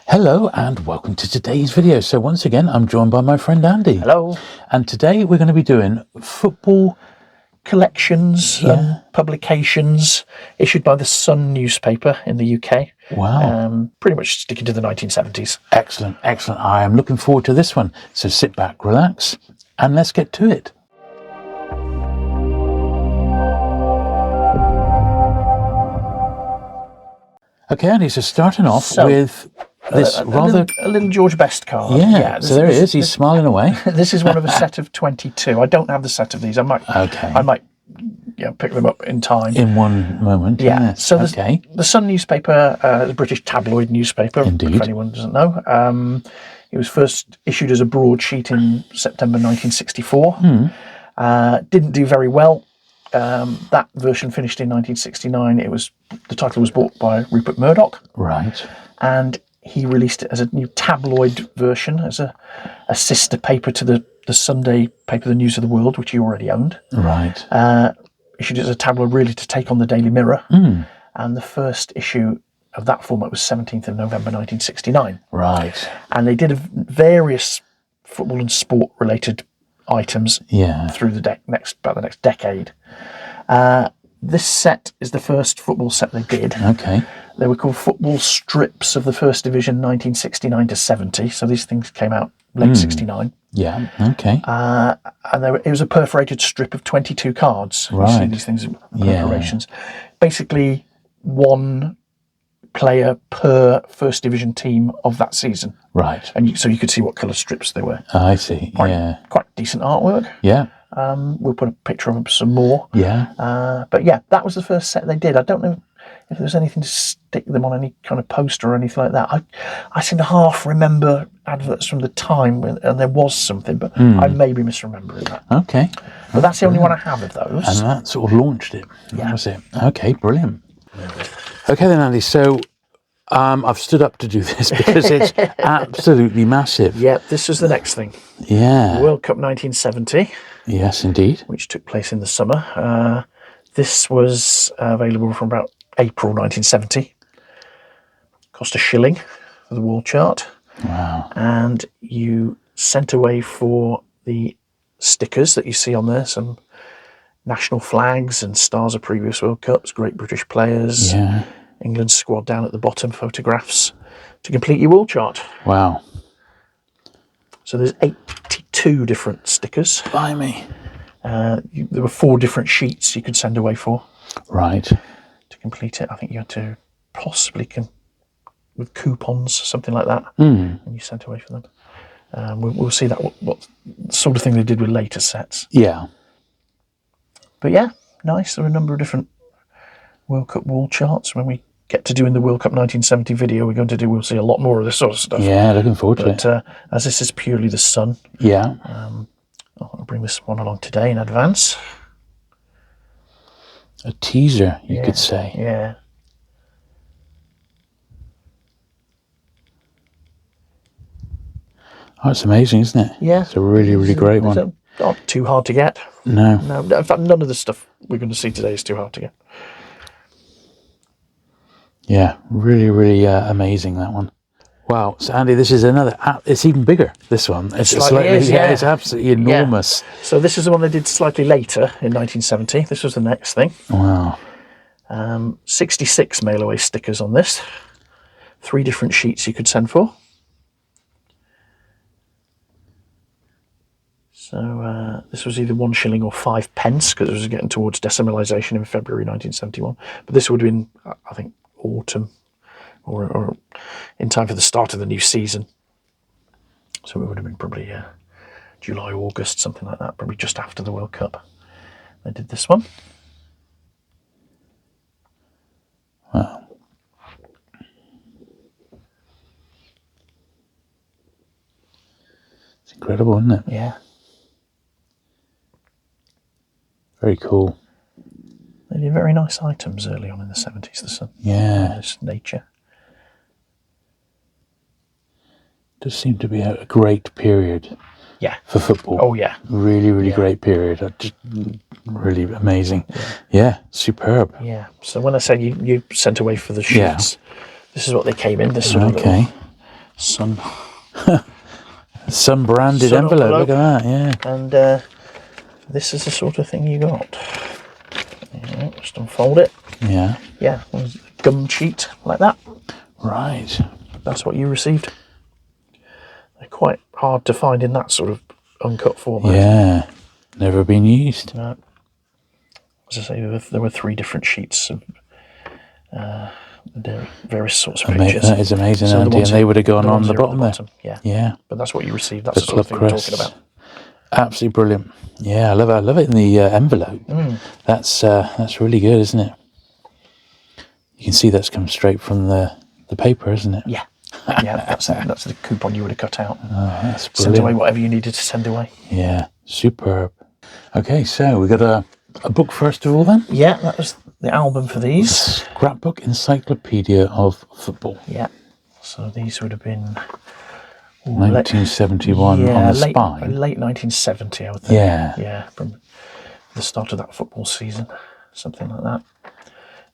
Hello and welcome to today's video. So once again, I'm joined by my friend Andy. Hello. And today we're going to be doing football Collections, publications issued by the Sun newspaper in the UK. Wow. Pretty much sticking to the 1970s. Excellent, excellent. I am looking forward to this one. So sit back, relax, and let's get to it. Okay, Andy, so starting off with this a little George Best card. Yeah, so there he is. He's smiling away. This is one of a set of 22. I don't have the set of these. I might pick them up in time. In one moment. Yeah. Yes. So the Sun newspaper, the British tabloid newspaper, Indeed. If anyone doesn't know. It was first issued as a broadsheet in September 1964. Didn't do very well. That version finished in 1969. The title was bought by Rupert Murdoch. Right. And he released it as a new tabloid version, as a sister paper to the Sunday paper, The News of the World, which he already owned. Right. Issued it as a tabloid really to take on the Daily Mirror. And the first issue of that format was 17th of November 1969. Right. And they did various football and sport related items through the next decade. This set is the first football set they did. Okay. They were called football strips of the First Division 1969 to 70. So these things came out late 69. Yeah, okay. And it was a perforated strip of 22 cards. Right. You see these things, perforations. Basically, one player per First Division team of that season. Right. And so you could see what colour strips they were. I see, Quite decent artwork. Yeah. We'll put a picture of some more. Yeah. But yeah, that was the first set they did. I don't know if there was anything to stick them on any kind of poster or anything like that. I seem to half remember adverts from the time, and there was something, but I may be misremembering that. Okay. But that's the only one I have of those. And that sort of launched it. Yeah. That was it. Okay, brilliant. Okay then, Andy. So I've stood up to do this because it's absolutely massive. Yeah, this was the next thing. Yeah. World Cup 1970. Yes, indeed. Which took place in the summer. This was available from about April 1970. Cost £1 for the wall chart. Wow. And you sent away for the stickers that you see on there, some national flags and stars of previous World Cups, great British players, England's squad down at the bottom, photographs, to complete your wall chart. Wow. So there's 82 different stickers. Blimey. There were 4 different sheets you could send away for. Right. To complete it. I think you had to possibly with coupons, something like that, and you sent away for them. We'll see that what sort of thing they did with later sets. Yeah. But yeah, nice. There are a number of different World Cup wall charts. When we get to doing the World Cup 1970 video, we'll see a lot more of this sort of stuff. Yeah, looking forward to it. As this is purely the Sun, I'll bring this one along today in advance. A teaser, you could say. Yeah. Oh, it's amazing, isn't it? Yeah. It's a really, really great one. Not too hard to get. No. In fact, none of the stuff we're going to see today is too hard to get. Yeah, really, really amazing, that one. Wow, so Andy, this is another, it's even bigger, this one. It's it's absolutely enormous. Yeah. So this is the one they did slightly later in 1970. This was the next thing. Wow. 66 mail away stickers on this. 3 different sheets you could send for. So this was either £1 or 5 pence, because it was getting towards decimalisation in February 1971. But this would have been, I think, autumn or in time for the start of the new season. So it would have been probably July, August, something like that, probably just after the World Cup. They did this one. Wow. It's incredible, isn't it? Yeah. Very cool. They did very nice items early on in the 70s, the Sun. Yeah. This nature. Does seem to be a great period for football. Oh, yeah. Really, really great period. Just really amazing. Yeah, superb. Yeah. So when I said you sent away for the sheets, this is what they came in. This sort of okay. Sun. Some branded Sun envelope. Look at that, yeah. And this is the sort of thing you got. Yeah, just unfold it. Yeah. Yeah, gum sheet like that. Right. That's what you received. They're quite hard to find in that sort of uncut format. Yeah. Never been used. No. As I say, there were 3 different sheets of various sorts of pictures. That is amazing, So Andy. And they would have gone on the bottom there. Yeah. Yeah. But that's what you received. That's the sort of thing we're talking about. Absolutely brilliant. Yeah, I love it in the envelope. That's really good, isn't it? You can see that's come straight from the paper, isn't it? Yeah. Yeah, that's the coupon you would have cut out. Oh, that's brilliant. Send away whatever you needed to send away. Yeah, superb. Okay, so we got a book first of all then? Yeah, that was the album for these. Scrapbook Encyclopedia of Football. Yeah. So these would have been 1971 on the spine. Late 1970, I would think. Yeah. Yeah, from the start of that football season, something like that.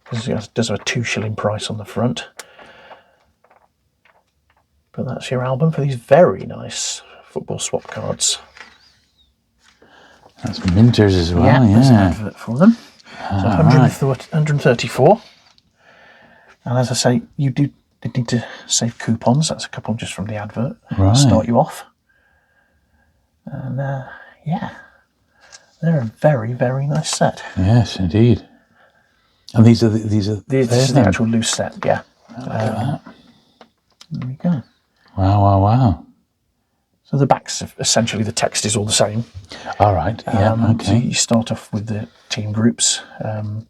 Because it does have a 2 shilling price on the front. But that's your album for these very nice football swap cards. That's Minters as well, yeah. There's an advert for them. So 134. And as I say, you did need to save coupons. That's a couple just from the advert. Right. Start you off. And yeah, they're a very, very nice set. Yes, indeed. And these are this is the actual loose set, yeah. There we go. Wow. So the back's essentially the text is all the same. All right. Yeah. Okay. So you start off with the team groups. So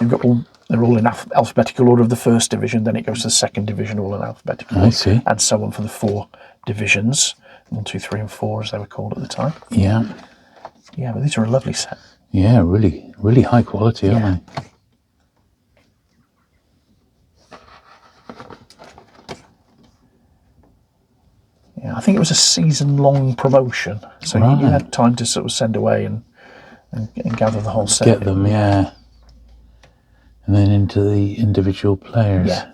you've got they're all in alphabetical order of the first division. Then it goes to the second division, all in alphabetical order. I see. And so on for the 4 divisions, 1, 2, 3, and 4, as they were called at the time. Yeah. Yeah, but these are a lovely set. Yeah, really, really high quality, aren't they? Yeah, I think it was a season-long promotion, so you had time to sort of send away and gather the whole set. Get them, yeah. And then into the individual players. Yeah.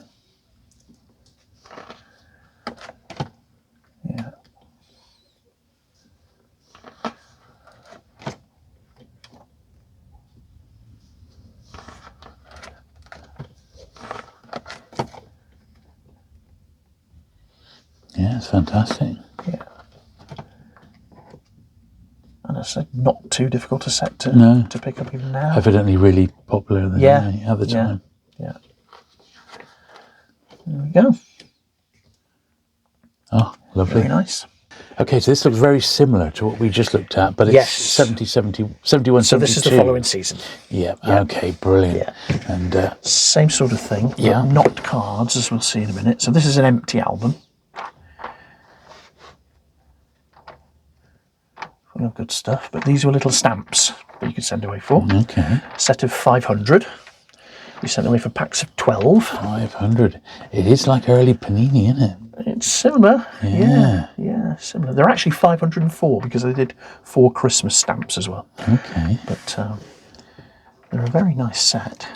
Yeah. Yeah, it's fantastic. Yeah. And it's not too difficult to set to pick up even now. Evidently really popular then, at the time. Yeah. There we go. Oh, lovely. Very nice. Okay, so this looks very similar to what we just looked at, but it's 71, 72. So this is the following season. Yeah. Okay, brilliant. Yeah. And same sort of thing, yeah. but not cards, as we'll see in a minute. So this is an empty album. Full of good stuff, but these were little stamps that you could send away for. Okay. Set of 500. You sent away for packs of 12. 500. It is like early Panini, isn't it? It's similar. Yeah, similar. They're actually 504 because they did 4 Christmas stamps as well. Okay. But they're a very nice set.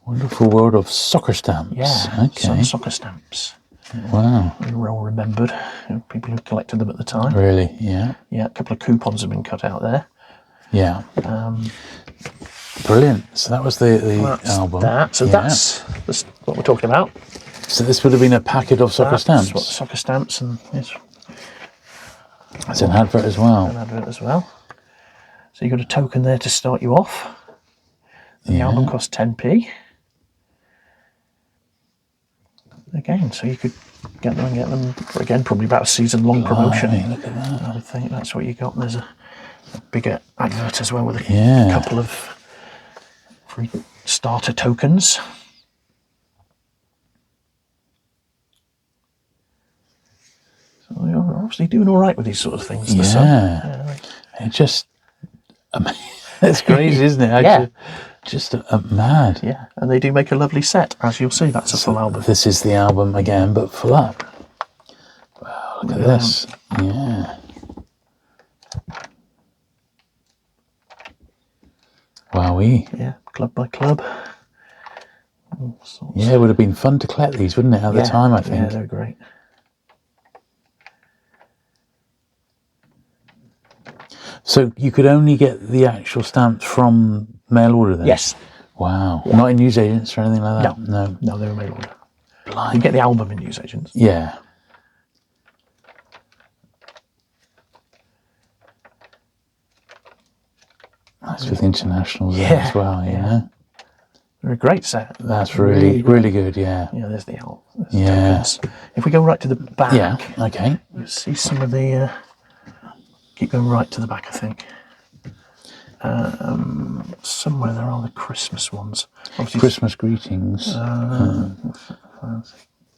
Wonderful world of soccer stamps. Yeah, Okay. some soccer stamps. Wow. Very well remembered. People who collected them at the time. Really? Yeah. Yeah, a couple of coupons have been cut out there. Yeah. Brilliant. So that was the album. That's what we're talking about. So this would have been a packet of soccer stamps. What soccer stamps, and it's an advert as well. An advert as well. So you got a token there to start you off. The album costs 10p. Again, so you could get them again, probably about a season-long promotion. Look at that. I would think that's what you got. There's a bigger advert as well with a couple of free starter tokens. So you're obviously doing all right with these sort of things. It just, it's crazy, isn't it? Just mad. Yeah, and they do make a lovely set, as you'll see. That's a full album. This is the album again, but full up. Wow, look at this. Yeah. Wowee. Yeah, club by club. Yeah, it would have been fun to collect these, wouldn't it, at the time, I think. Yeah, they're great. So you could only get the actual stamps from mail order then? Yes. Wow. Not in newsagents or anything like that? No, they were mail order. Blimey. You get the album in newsagents. Yeah. That's with internationals there as well, you know? They're a great set. That's really good, yeah. Yeah, there's the album. There's the tokens. If we go right to the back, Yeah, okay. you'll see some of the... keep going right to the back, I think. Somewhere there are the Christmas ones. Obviously, Christmas greetings.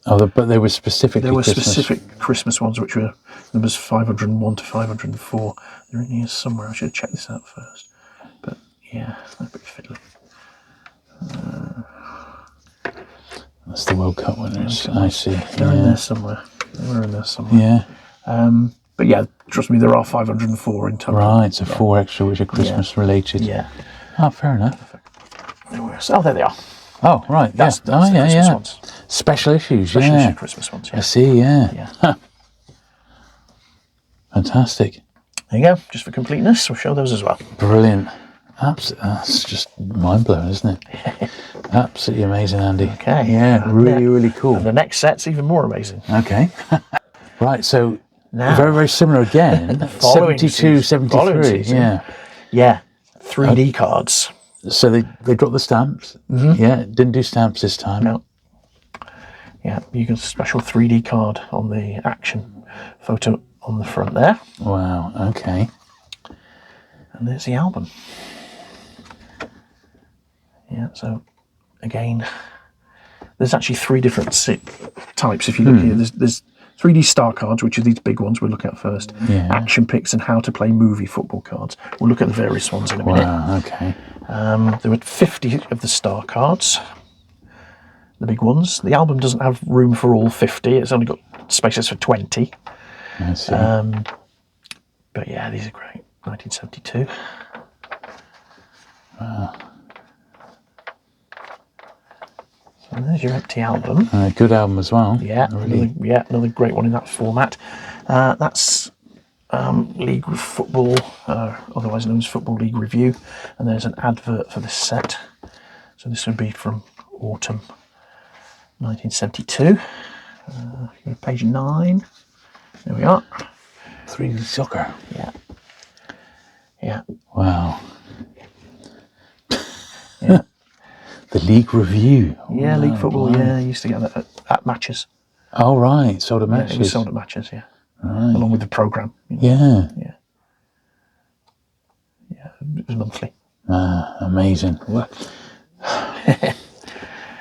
But they were specifically there were Christmas. specific Christmas ones, which were numbers 501 to 504. They're in here somewhere. I should have checked this out first. But yeah, they're a bit fiddly. That's the World Cup winners. I see. They're in there somewhere. They were in there somewhere. Yeah. But yeah, trust me, there are 504 in total. Right, so 4 extra which are Christmas related. Yeah. Oh, fair enough. Oh, there they are. Oh, right. That's the yeah, Christmas ones. Special issues, Special issue Christmas ones, yeah. I see, yeah. Yeah. Fantastic. There you go. Just for completeness, we'll show those as well. Brilliant. That's just mind-blowing, isn't it? Absolutely amazing, Andy. Okay. Yeah, really cool. And the next set's even more amazing. Okay. Right, so Now, very similar again. 72, 73. Yeah. Yeah. 3D cards. So they dropped the stamps. Yeah, didn't do stamps this time. No. Yeah, you get a special 3D card on the action photo on the front there. Wow, okay. And there's the album. Yeah, so again, there's actually 3 different types. If you look here, there's 3D star cards, which are these big ones we'll look at first. Yeah. Action pics and how to play movie football cards. We'll look at the various ones in a minute. Wow, okay. There were 50 of the star cards, the big ones. The album doesn't have room for all 50. It's only got spaces for 20. I see. But yeah, these are great. 1972. Wow. So there's your empty album. Good album as well. Yeah, another great one in that format. That's League Football, otherwise known as Football League Review, and there's an advert for this set. So this would be from autumn 1972. Page 9. There we are. 3D soccer. Yeah. Wow. Yeah. The League Review. Yeah, League Football. Wow. Yeah, I used to get that at matches. Oh, right. Sold at matches. Yeah, it was sold at matches, yeah. Right. Along with the programme. You know. Yeah, it was monthly. Amazing.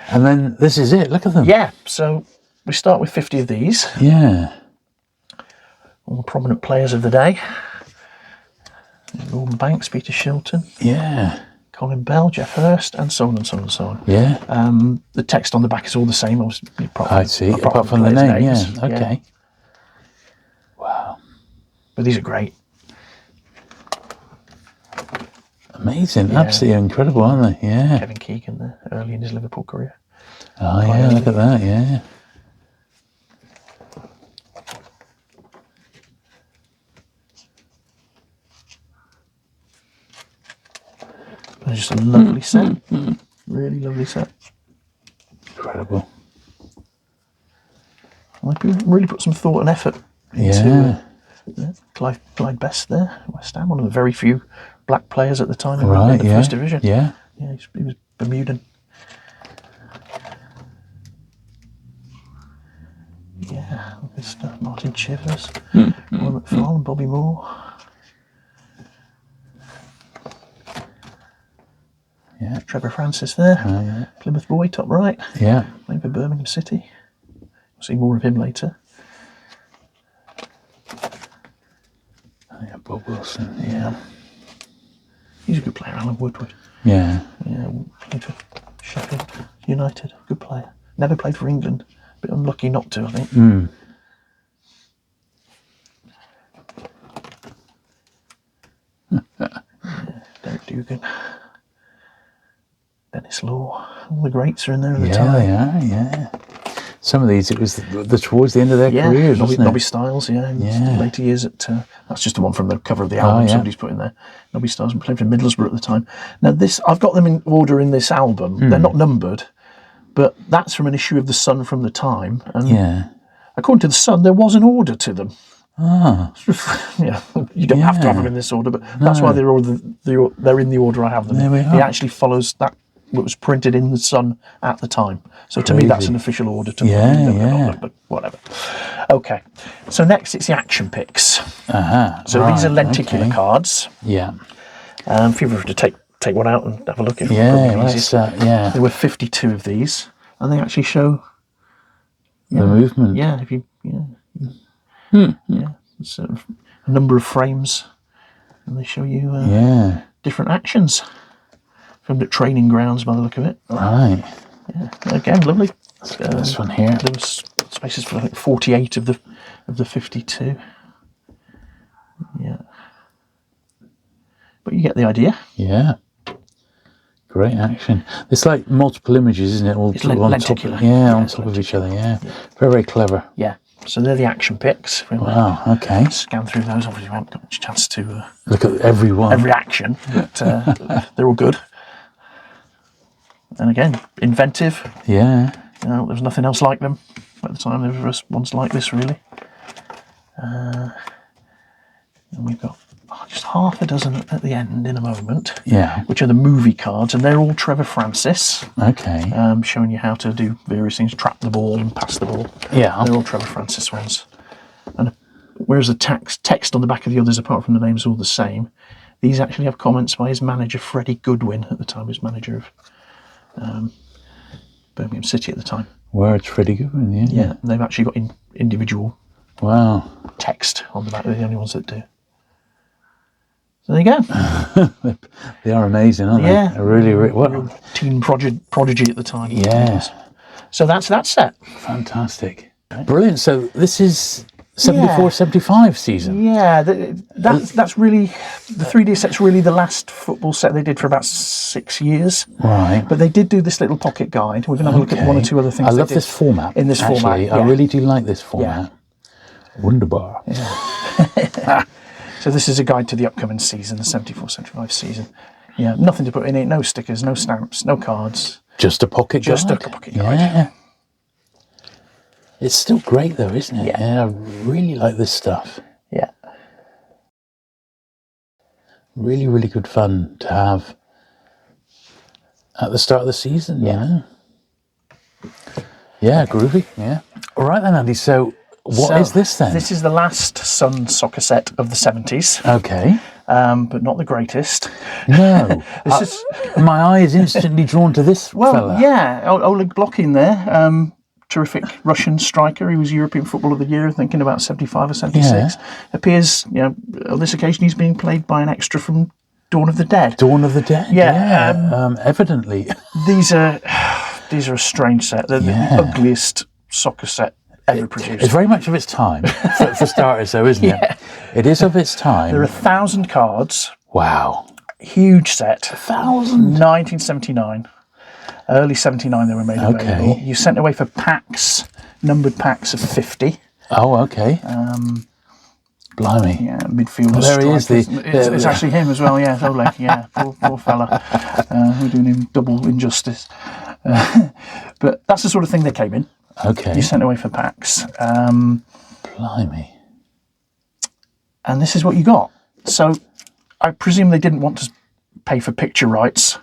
And then this is it. Look at them. Yeah, so we start with 50 of these. Yeah. All the prominent players of the day. Gordon Banks, Peter Shilton. Yeah. Colin Bell, Jeff Hurst, and so on and so on and so on. Yeah. The text on the back is all the same. I see. Apart from the name, names. Yeah. Okay. Yeah. Wow. But these are great. Amazing. Yeah. Absolutely incredible, aren't they? Yeah. Kevin Keegan there, early in his Liverpool career. Oh, yeah. Look at that. Yeah. It's just a lovely set. Really lovely set. Incredible. Like, people really put some thought and effort into Clyde Best there, West Ham, one of the very few black players at the time in the First Division. Yeah. Yeah, he was Bermudan. Yeah, good stuff. Martin Chivers, Roy McFarlane, Bobby Moore. Yeah. Trevor Francis there. Plymouth boy, top right. Yeah. Playing for Birmingham City. We'll see more of him later. Yeah, Bob Wilson. Yeah. He's a good player, Alan Woodward. Yeah. Yeah, played for Sheffield United. Good player. Never played for England. Bit unlucky not to, I think. Derek Dugan. Dennis Law. All the greats are in there at the time. Yeah. Some of these, it was towards the end of their careers, wasn't it? Nobby Styles, in later years. That's just the one from the cover of the album somebody's put in there. Nobby Styles played for Middlesbrough at the time. Now I've got them in order in this album. They're not numbered, but that's from an issue of The Sun from the time. And according to The Sun, there was an order to them. You don't have to have them in this order, but that's why they're in the order I have them. It actually follows that what was printed in The Sun at the time. So to me, that's an official order to but whatever. Okay, so next it's the action picks. So these are lenticular cards. Yeah. If you were to take one out and have a look at it, there were 52 of these, and they actually show the movement. Yeah, if you sort of a number of frames, and they show you different actions. Filmed at training grounds by the look of it. Right. Yeah. Again, lovely. Let's get this one here. There was spaces for 48 of the 52. Yeah. But you get the idea. Yeah. Great action. It's like multiple images, isn't it? All it's on lenticular. Top, on top of each other. Yeah. Very, very clever. Yeah. So they're the action picks. Wow. Okay. Scan through those. Obviously, we haven't got much chance to look at every action, but they're all good. And again, inventive. Yeah. There was nothing else like them at the time. There was ones like this, really. And we've got just half a dozen at the end in a moment. Yeah. Which are the movie cards, and they're all Trevor Francis. Okay. Showing you how to do various things, trap the ball and pass the ball. Yeah. They're all Trevor Francis ones. And whereas the text on the back of the others, apart from the names, all the same, these actually have comments by his manager, Freddie Goodwin, at the time. He was manager of Birmingham City at the time. Words Freddie Goodwin, Yeah, they've actually got individual text on the back. They're the only ones that do. So there you go. They are amazing, aren't they? They're really, what teen prodigy at the time. Yeah. So that's that set. Fantastic. Brilliant. So this is 74-75 season. Yeah, that's really, the 3D set's really the last football set they did for about 6 years. Right. But they did do this little pocket guide. We're going to have a look at one or two other things. I love this format. In this format. I really do like this format. Wunderbar. Yeah. So this is a guide to the upcoming season, the 74-75 season. Yeah, nothing to put in it, no stickers, no stamps, no cards. Just a pocket guide. Just a pocket guide. Yeah. It's still great though, isn't it? Yeah. I really like this stuff. Yeah. Really, really good fun to have at the start of the season, you know? Yeah, groovy, yeah. All right then, Andy, so what is this then? This is the last Sun soccer set of the 70s. Okay. But not the greatest. No. My eye is instantly drawn to this fella. Yeah, Oleg Blokhin there. Terrific Russian striker. He was European Footballer of the Year, thinking about 75 or 76. Appears, on this occasion he's being played by an extra from Dawn of the Dead. Dawn of the Dead, evidently. These are a strange set. They're the ugliest soccer set ever produced. It's very much of its time, for starters though, isn't it? It is of its time. There are 1,000 cards. Wow. Huge set. 1,000? 1979. Early 79 they were made available. You sent away for packs, numbered packs of 50. Oh, okay. Blimey. Yeah, midfielder. Well, there he is. It's actually him as well, yeah. Oleg, yeah. Poor fella. We're doing him double injustice. But that's the sort of thing they came in. Okay. You sent away for packs. Blimey. And this is what you got. So I presume they didn't want to pay for picture rights.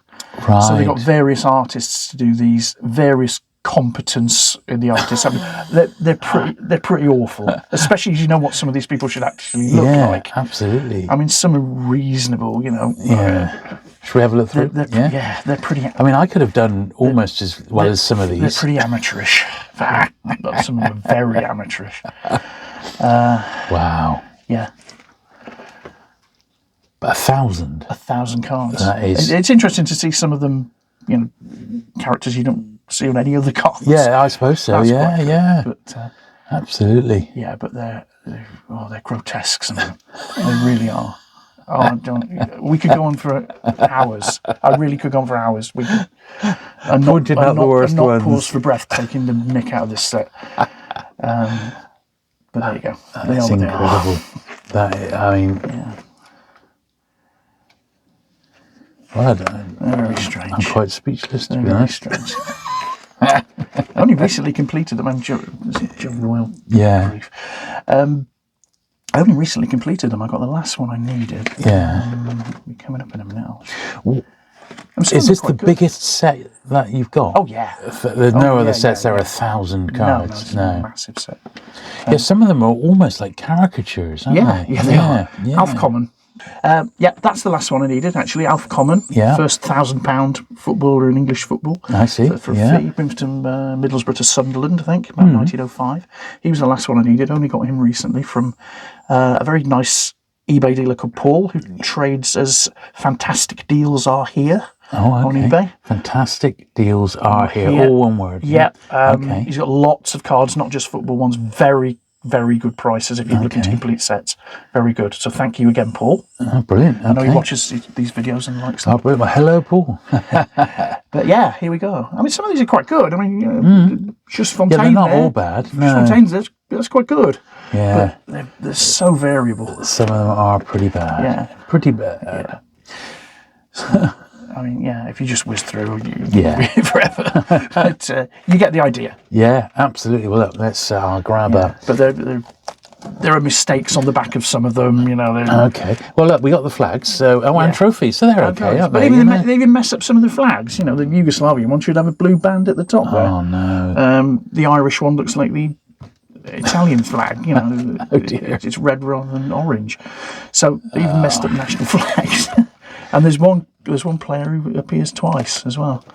Right. So they got various artists to do these, various competence in the artists. I mean, they're pretty awful, especially as you know what some of these people should actually look like. Absolutely. I mean, some are reasonable, Yeah. Should we have a look through? They're pretty. I mean, I could have done almost as well as some of these. They're pretty amateurish. Some of them are very amateurish. Wow. Yeah. But 1,000. 1,000 cards. That is. It's interesting to see some of them, characters you don't see on any other cards. Yeah, I suppose so. That's Yeah. But absolutely. yeah, but they're grotesque. Some of them. They really are. Oh, don't. We could go on for hours. I really could go on for hours. We could, and not, Pointing out the worst and not ones. pause for breath, taking the nick out of this set. But there you go. That's incredible. That, I mean, well, Very strange. I'm quite speechless, to be Very honest. strange. I only recently completed them. I'm royal. Yeah. Grief. I only recently completed them. I got the last one I needed. Yeah. We're coming up in a minute. Is this the biggest set that you've got? Oh, yeah. There's no other sets that are 1,000 cards. It's a massive set. Yeah, some of them are almost like caricatures, aren't they? Yeah, they are. Yeah. Alf Common. That's the last one I needed, actually. Alf Common. Yeah. First £1,000 footballer in English football. I see. For a fee. Brings from Middlesbrough to Sunderland, I think, about 1905. He was the last one I needed. Only got him recently from a very nice eBay dealer called Paul, who trades as Fantastic Deals Are Here. On eBay. Fantastic deals are here. All one word. Yeah. He's got lots of cards, not just football ones. Very, very good prices if you're looking to complete sets. Very good. So thank you again, Paul. Oh, brilliant. I know he watches these videos and likes them. Oh, brilliant. Well, hello, Paul. But yeah, here we go. I mean, some of these are quite good. I mean, just Fontaine. Yeah, they're not all bad. No. Fontaine's, that's quite good. Yeah. But they're so variable. Some of them are pretty bad. Yeah. Pretty bad. Yeah. I mean, if you just whiz through, you'll be forever. But you get the idea. Yeah, absolutely. Well, look, let's grab a... But there are mistakes on the back of some of them, you know. Okay. Well, look, we got the flags, so and trophies, so they're okay, aren't but they? They even mess up some of the flags. You know, the Yugoslavian one should have a blue band at the top there. Oh, no. The Irish one looks like the Italian flag, you know. Oh, dear. It's red rather than orange. So they even messed up national flags. And there's one player who appears twice as well.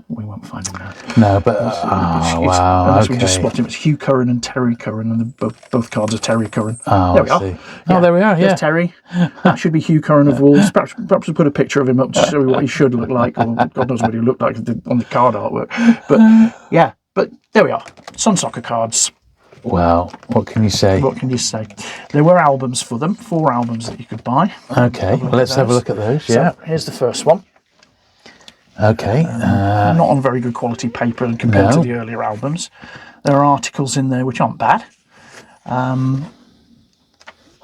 We won't find him now. No, but wow. Unless we just spot him. It's Hugh Curran and Terry Curran, and both cards are Terry Curran. Oh, there we are. See. Oh, there we are. Yeah, there's Terry. That should be Hugh Curran of Wolves. Perhaps we'll put a picture of him up to show you what he should look like, or God knows what he looked like on the card artwork. But but there we are. Sun Soccer cards. Well, what can you say? What can you say? There were albums for them, 4 albums that you could buy. Okay, let's have a look at those. So here's the first one. Okay. Not on very good quality paper compared to the earlier albums. There are articles in there which aren't bad.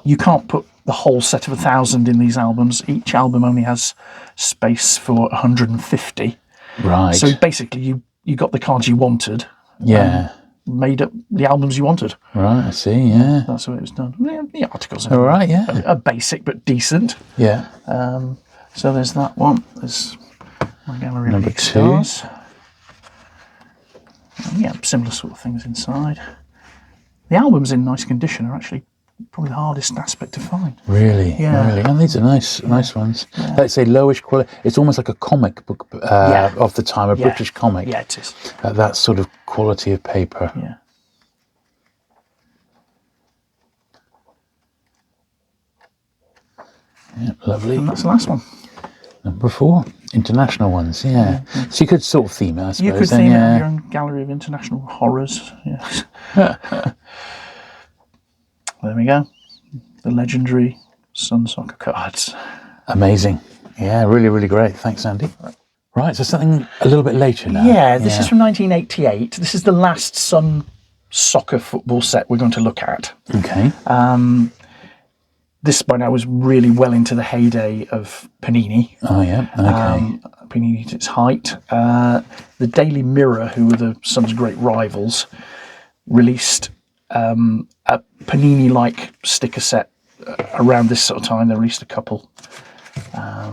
You can't put the whole set of 1,000 in these albums. Each album only has space for 150. Right. So basically, you got the cards you wanted. Yeah. Made up the albums you wanted. Right, I see, yeah. That's the way it was done. The articles All right, yeah. are basic but decent. Yeah. So there's that one. There's my gallery Number of 2. stars. Similar sort of things inside. The albums in nice condition are actually probably the hardest aspect to find. Really? Yeah. Really? And these are nice ones. Yeah. Let's say lowish quality. It's almost like a comic book of the time, a British comic. Yeah, it is. That sort of quality of paper. Yeah. Yeah, lovely. And that's the last one. Number 4, international ones. Yeah. So you could sort of theme it, I suppose. You could theme it with your own gallery of international horrors. Yes. There we go. The legendary Sun Soccer cards. Amazing. Yeah, really, really great. Thanks, Andy. Right, so something a little bit later now. Yeah, this is from 1988. This is the last Sun Soccer football set we're going to look at. Okay. This by now was really well into the heyday of Panini. Oh, yeah. Okay. Panini at its height. The Daily Mirror, who were the Sun's great rivals, released a Panini-like sticker set around this sort of time. They released a couple. I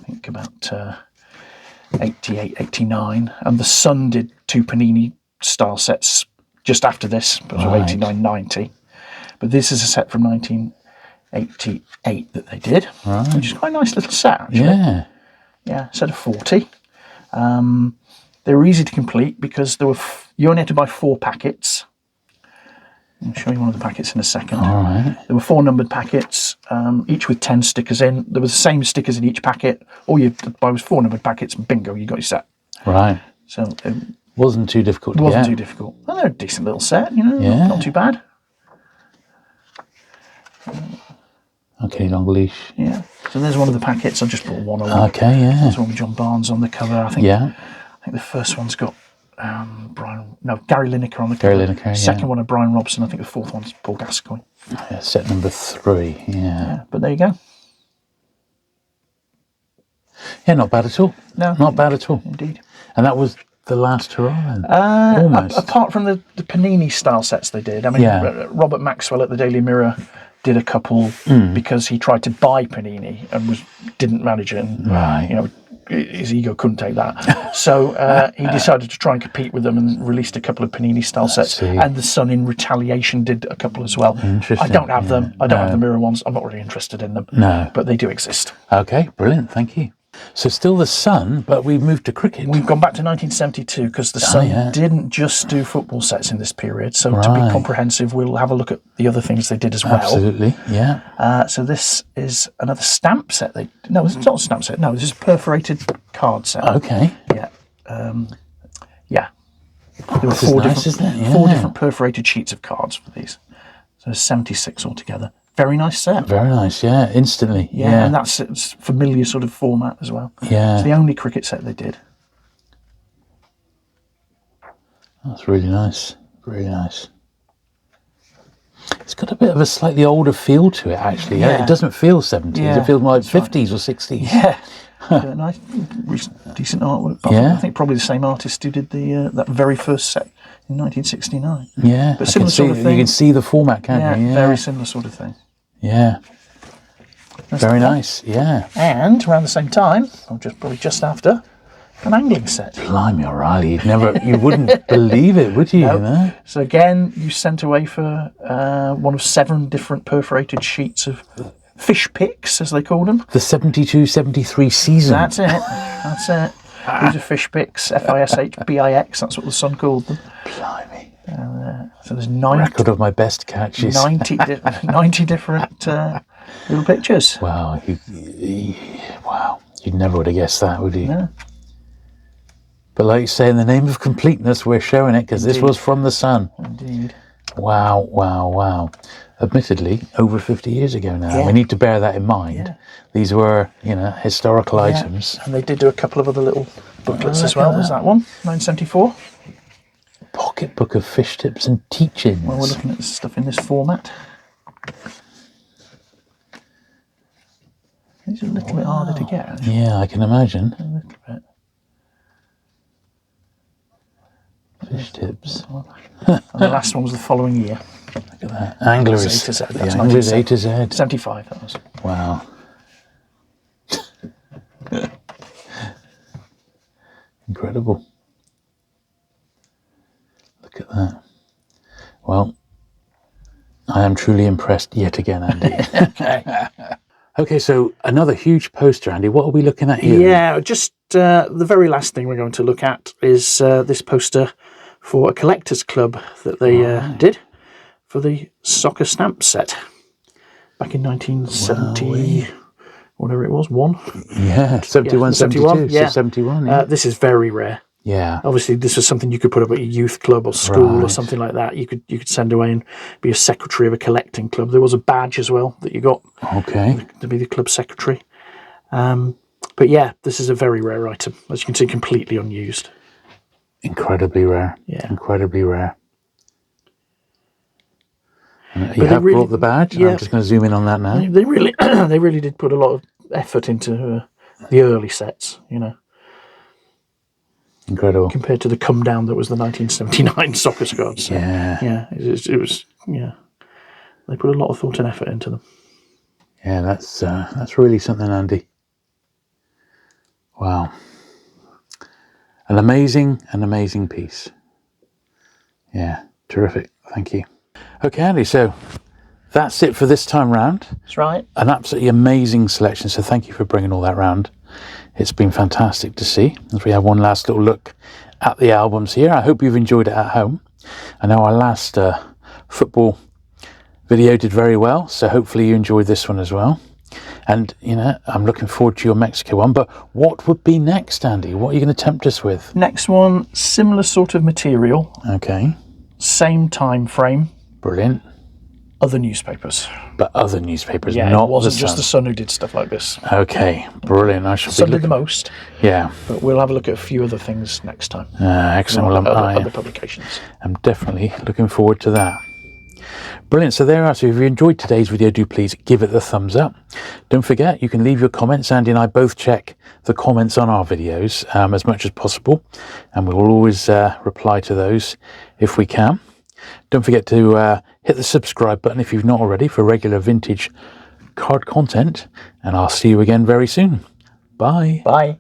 think about 88, 89. And the Sun did 2 Panini-style sets just after this, but right. 89, 90. But this is a set from 1988 that they did, right. Which is quite a nice little set, actually. Yeah. Yeah, set of 40. They were easy to complete because there were you only had to buy 4 packets. I'll show you one of the packets in a second. All right. There were 4 numbered packets, each with 10 stickers in. There were the same stickers in each packet. All you had to buy was 4 numbered packets, and bingo, you got your set. Right. So it wasn't too difficult. Wasn't too difficult. Well, they're a decent little set, you know. Yeah. Not too bad. Okay, long leash. Yeah. So there's one of the packets. I just brought one along. Okay, yeah. There's one with John Barnes on the cover. I think the first one's got Gary Lineker on the cover. Gary Lineker, Second one of Brian Robson. I think the fourth one's Paul Gascoigne. Yeah, set number 3. Yeah. But there you go. Yeah, not bad at all. No, not bad at all. Indeed. And that was the last hurrah then? Almost. Apart from the Panini style sets they did. I mean, Robert Maxwell at the Daily Mirror did a couple because he tried to buy Panini and didn't manage it. And, right. His ego couldn't take that. So he decided to try and compete with them and released a couple of Panini style sets. And the Sun in retaliation did a couple as well. I don't have them. I don't have the Mirror ones. I'm not really interested in them. No. But they do exist. Okay, brilliant. Thank you. So still the Sun, but we've moved to cricket. We've gone back to 1972 because the Sun didn't just do football sets in this period. So to be comprehensive, we'll have a look at the other things they did as well. Absolutely, yeah. So this is another stamp set. No, it's not a stamp set. No, this is a perforated card set. Okay. Yeah. Yeah. There were four different perforated sheets of cards for these. So 76 altogether. Very nice set. Very nice, yeah. Instantly, yeah. And it's familiar sort of format as well. Yeah. It's the only cricket set they did. That's really nice. Really nice. It's got a bit of a slightly older feel to it, actually. Yeah. It doesn't feel 70s. It feels more like 50s or 60s. Yeah. Nice, decent artwork. I think probably the same artist who did that very first set in 1969. Yeah. But similar sort of thing. You can see the format, can't you? Yeah. Very similar sort of thing. Yeah. Very nice, yeah. And around the same time, or probably just after, an angling set. Blimey, O'Reilly, you wouldn't believe it, would you? No. So again, you sent away for one of 7 different perforated sheets of fish picks, as they called them. The 72-73 season. That's it. These are fish picks, FISHBIX, that's what the Sun called them. Blimey. So there's 90... Record of my best catches. 90 different little pictures. Wow. Wow. You never would have guessed that, would you? No. But like you say, in the name of completeness, we're showing it because this was from the Sun. Indeed. Wow. Admittedly, over 50 years ago now. Yeah. We need to bear that in mind. Yeah. These were, historical items. And they did do a couple of other little booklets as well. There's that one, 1974. Pocketbook of fish tips and teachings. Well, we're looking at stuff in this format. These are a little bit harder to get. Actually. Yeah, I can imagine. A little bit. Fish tips. And the last one was the following year. Look at that. Anglers. A to Z. That's Anglers A to Z. 75, that was. Wow. Incredible. Look at that. Well, I am truly impressed yet again, Andy. Okay, so another huge poster, Andy. What are we looking at here? Yeah, just the very last thing we're going to look at is this poster for a collector's club that they did for the soccer stamp set back in 1970, whatever it was, 1. Yeah, 71, 72, yeah. So 71. Yeah. This is very rare. Yeah. Obviously, this was something you could put up at a youth club or school or something like that. You could send away and be a secretary of a collecting club. There was a badge as well that you got. Okay. To be the club secretary. But yeah, this is a very rare item. As you can see, completely unused. Incredibly rare. Yeah. Incredibly rare. You have brought the badge. Yeah. I'm just going to zoom in on that now. They really did put a lot of effort into the early sets, Incredible. Compared to the come down that was the 1979 soccer squads. Yeah. It was. They put a lot of thought and effort into them. Yeah, that's really something, Andy. Wow. An amazing piece. Yeah, terrific. Thank you. Okay, Andy, so that's it for this time round. That's right. An absolutely amazing selection, so thank you for bringing all that round. It's been fantastic to see as we have one last little look at the albums here. I hope you've enjoyed it at home. I know our last football video did very well, so hopefully you enjoyed this one as well. And, I'm looking forward to your Mexico one. But what would be next, Andy? What are you going to tempt us with? Next one, similar sort of material. Okay. Same time frame. Brilliant. other newspapers. But other newspapers, Yeah, not it wasn't the just Sun. the Sun who did stuff like this. Okay, brilliant. I shall Sun be did the looking. most, Yeah, but we'll have a look at a few other things next time. excellent. Well, Other publications. I'm definitely looking forward to that. Brilliant. So there are. So if you enjoyed today's video, do please give it the thumbs up. Don't forget, you can leave your comments. Andy and I both check the comments on our videos as much as possible, and we will always reply to those if we can. Don't forget to hit the subscribe button if you've not already for regular vintage card content, and I'll see you again very soon. Bye. Bye.